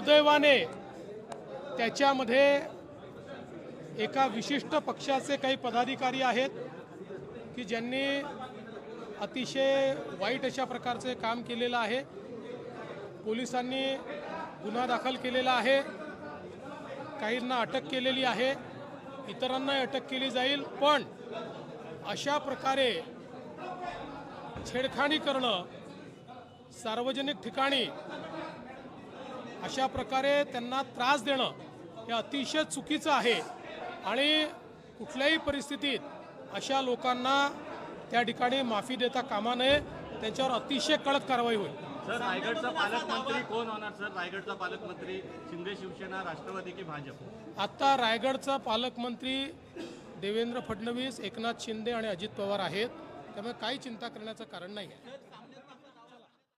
दुर्दैवाने त्याच्यामध्ये एका विशिष्ट पक्षाचे काही पदाधिकारी आहेत की ज्यांनी अतिशय वाईट अशा प्रकारचे काम केलेलं आहे। पोलिसांनी गुन्हा दाखल केलेला आहे, काहींना अटक केलेली आहे, इतरांना अटक केली जाईल। पण अशा प्रकारे छेडखानी करणं, सार्वजनिक ठिकाणी अशा प्रकारे त्यांना त्रास देणं हे अतिशय चुकीचं आहे आणि कुठल्याही परिस्थितीत अशा लोकांना त्या ठिकाणी माफी देता कामा नये, त्यांच्यावर अतिशय कडक कारवाई होईल। सर, रायगडचा पालकमंत्री कोण होणार? सर, रायगडचा पालकमंत्री शिंदे शिवसेना, राष्ट्रवादी की भाजप? आता रायगडचा पालकमंत्री देवेंद्र फडणवीस, एकनाथ शिंदे आणि अजित पवार आहेत, त्यामुळे काही चिंता करण्याचं कारण नाही आहे।